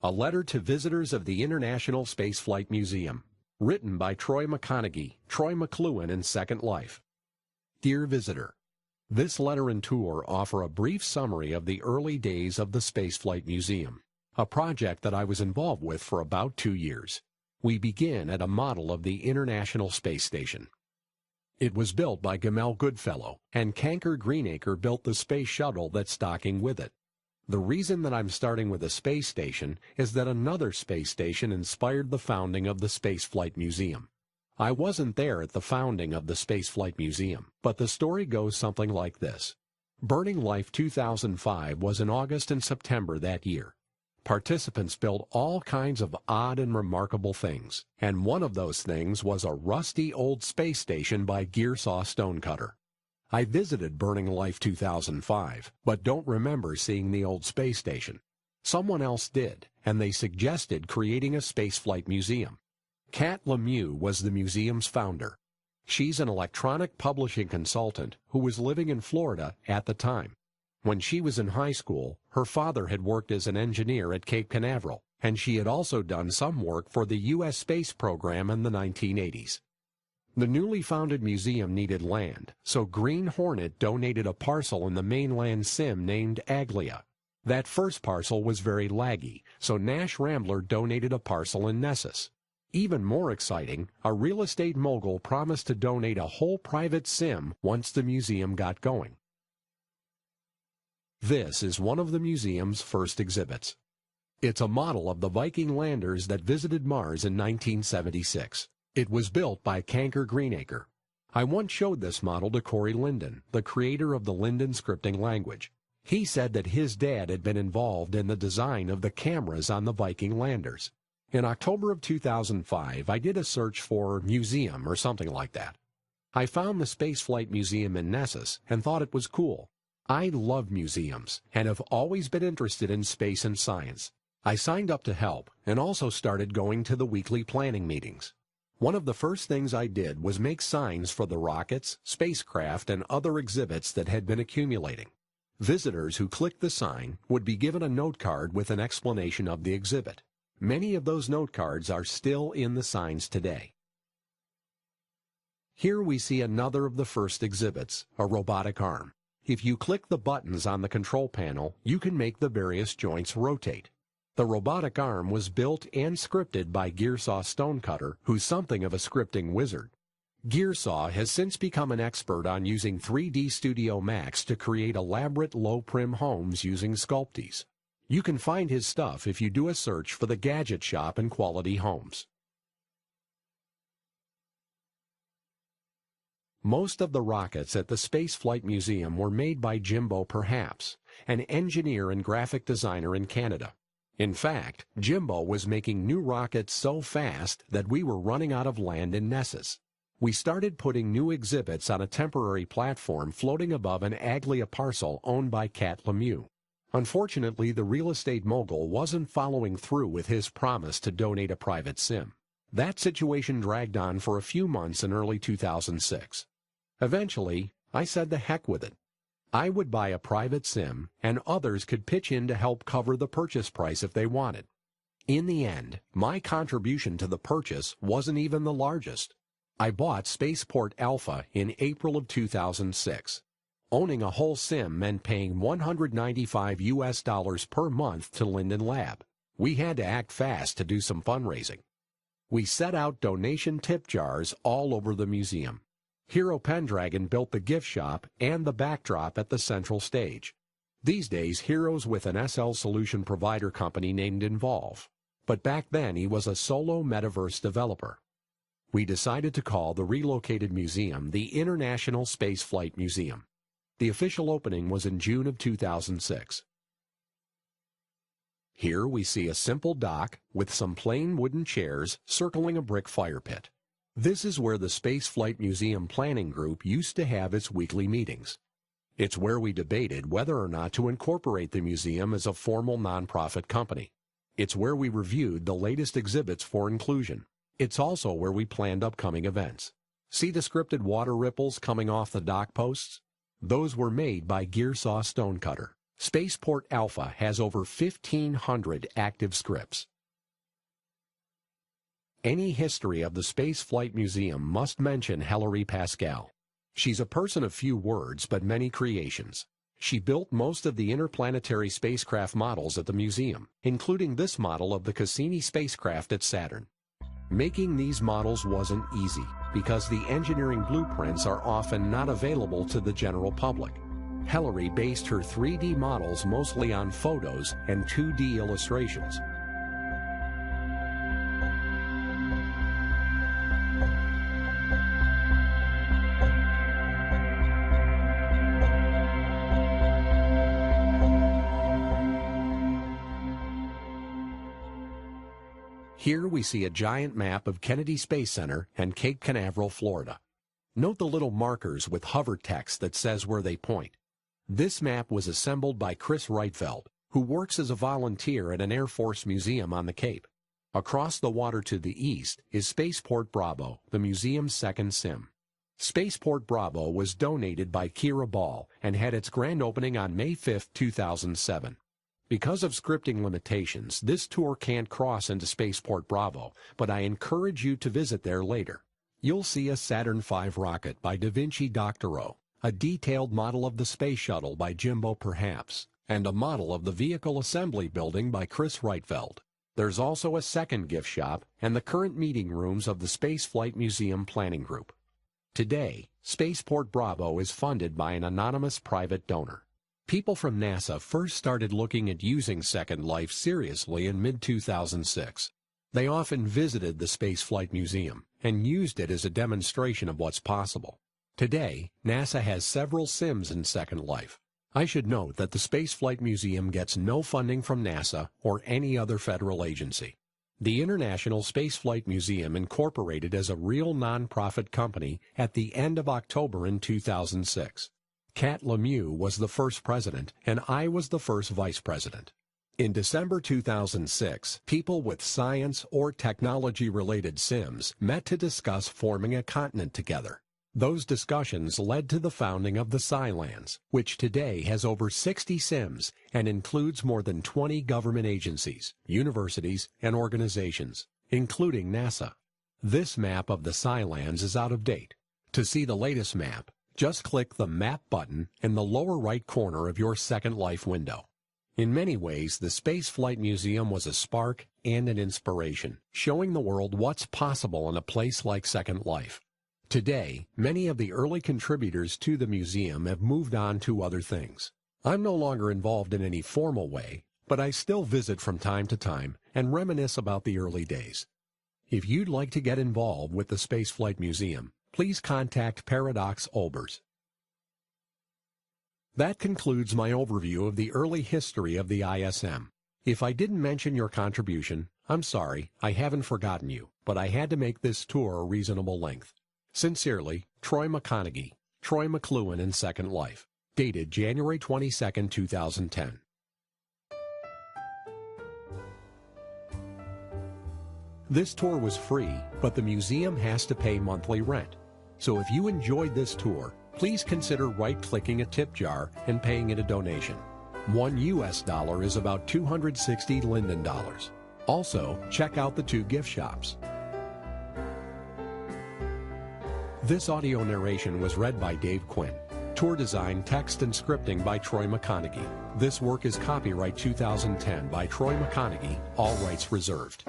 A letter to visitors of the International Spaceflight Museum, written by Troy McConaughey, Troy McLuhan, and Second Life. Dear visitor, this letter and tour offer a brief summary of the early days of the Spaceflight Museum, a project that I was involved with for about 2 years. We begin at a model of the International Space Station. It was built by Gamel Goodfellow, and Canker Greenacre built the space shuttle that's docking with it. The reason that I'm starting with a space station is that another space station inspired the founding of the Spaceflight Museum. I wasn't there at the founding of the Spaceflight Museum, but the story goes something like this. Burning Life 2005 was in August and September that year. Participants built all kinds of odd and remarkable things, and one of those things was a rusty old space station by Gearsaw Stonecutter. I visited Burning Life 2005, but don't remember seeing the old space station. Someone else did, and they suggested creating a spaceflight museum. Kat Lemieux was the museum's founder. She's an electronic publishing consultant who was living in Florida at the time. When she was in high school, her father had worked as an engineer at Cape Canaveral, and she had also done some work for the U.S. space program in the 1980s. The newly founded museum needed land, so Green Hornet donated a parcel in the mainland sim named Aglia. That first parcel was very laggy, so Nash Rambler donated a parcel in Nessus. Even more exciting, a real estate mogul promised to donate a whole private sim once the museum got going. This is one of the museum's first exhibits. It's a model of the Viking landers that visited Mars in 1976. It was built by Canker Greenacre. I once showed this model to Corey Linden, the creator of the Linden scripting language. He said that his dad had been involved in the design of the cameras on the Viking landers. In October of 2005, I did a search for museum or something like that. I found the Spaceflight Museum in Nessus and thought it was cool. I love museums and have always been interested in space and science. I signed up to help and also started going to the weekly planning meetings. One of the first things I did was make signs for the rockets, spacecraft, and other exhibits that had been accumulating. Visitors who clicked the sign would be given a note card with an explanation of the exhibit. Many of those note cards are still in the signs today. Here we see another of the first exhibits, a robotic arm. If you click the buttons on the control panel, you can make the various joints rotate. The robotic arm was built and scripted by Gearsaw Stonecutter, who's something of a scripting wizard. Gearsaw has since become an expert on using 3D Studio Max to create elaborate low-prim homes using Sculpties. You can find his stuff if you do a search for the Gadget Shop and Quality Homes. Most of the rockets at the Spaceflight Museum were made by Jimbo Perhaps, an engineer and graphic designer in Canada. In fact, Jimbo was making new rockets so fast that we were running out of land in Nessus. We started putting new exhibits on a temporary platform floating above an Aglia parcel owned by Kat Lemieux. Unfortunately, the real estate mogul wasn't following through with his promise to donate a private sim. That situation dragged on for a few months in early 2006. Eventually, I said the heck with it. I would buy a private sim, and others could pitch in to help cover the purchase price if they wanted. In the end, my contribution to the purchase wasn't even the largest. I bought Spaceport Alpha in April of 2006. Owning a whole sim meant paying $195 per month to Linden Lab. We had to act fast to do some fundraising. We set out donation tip jars all over the museum. Hero Pendragon built the gift shop and the backdrop at the central stage. These days, Hero's with an SL solution provider company named Involve, but back then he was a solo metaverse developer. We decided to call the relocated museum the International Spaceflight Museum. The official opening was in June of 2006. Here we see a simple dock with some plain wooden chairs circling a brick fire pit. This is where the Spaceflight Museum Planning Group used to have its weekly meetings. It's where we debated whether or not to incorporate the museum as a formal nonprofit company. It's where we reviewed the latest exhibits for inclusion. It's also where we planned upcoming events. See the scripted water ripples coming off the dock posts? Those were made by Gearsaw Stonecutter. Spaceport Alpha has over 1,500 active scripts. Any history of the Spaceflight Museum must mention Hilary Pascal. She's a person of few words but many creations. She built most of the interplanetary spacecraft models at the museum, including this model of the Cassini spacecraft at Saturn. Making these models wasn't easy because the engineering blueprints are often not available to the general public. Hilary based her 3D models mostly on photos and 2D illustrations. Here we see a giant map of Kennedy Space Center and Cape Canaveral, Florida. Note the little markers with hover text that says where they point. This map was assembled by Chris Reitfeld, who works as a volunteer at an Air Force museum on the Cape. Across the water to the east is Spaceport Bravo, the museum's second sim. Spaceport Bravo was donated by Kira Ball and had its grand opening on May 5, 2007. Because of scripting limitations, this tour can't cross into Spaceport Bravo, but I encourage you to visit there later. You'll see a Saturn V rocket by Da Vinci Doctorow, a detailed model of the space shuttle by Jimbo Perhaps, and a model of the vehicle assembly building by Chris Reitfeld. There's also a second gift shop and the current meeting rooms of the Spaceflight Museum Planning Group. Today, Spaceport Bravo is funded by an anonymous private donor. People from NASA first started looking at using Second Life seriously in mid-2006. They often visited the Spaceflight Museum and used it as a demonstration of what's possible. Today, NASA has several sims in Second Life. I should note that the Spaceflight Museum gets no funding from NASA or any other federal agency. The International Spaceflight Museum incorporated as a real nonprofit company at the end of October in 2006. Kat Lemieux was the first president, and I was the first vice president. In December 2006, people with science or technology-related sims met to discuss forming a continent together. Those discussions led to the founding of the Scilands, which today has over 60 sims and includes more than 20 government agencies, universities, and organizations, including NASA. This map of the Scilands is out of date. To see the latest map, just click the Map button in the lower right corner of your Second Life window. In many ways, the Spaceflight Museum was a spark and an inspiration, showing the world what's possible in a place like Second Life. Today, many of the early contributors to the museum have moved on to other things. I'm no longer involved in any formal way, but I still visit from time to time and reminisce about the early days. If you'd like to get involved with the Spaceflight Museum, please contact Paradox Olbers. That concludes my overview of the early history of the ISM. If I didn't mention your contribution, I'm sorry, I haven't forgotten you, but I had to make this tour a reasonable length. Sincerely, Troy McConaughey, Troy McLuhan in Second Life. Dated January 22, 2010. This tour was free, but the museum has to pay monthly rent. So if you enjoyed this tour, please consider right-clicking a tip jar and paying it a donation. $1 US is about 260 Linden dollars. Also, check out the 2 gift shops. This audio narration was read by Dave Quinn. Tour design, text, and scripting by Troy McConaughey. This work is copyright 2010 by Troy McConaughey, all rights reserved.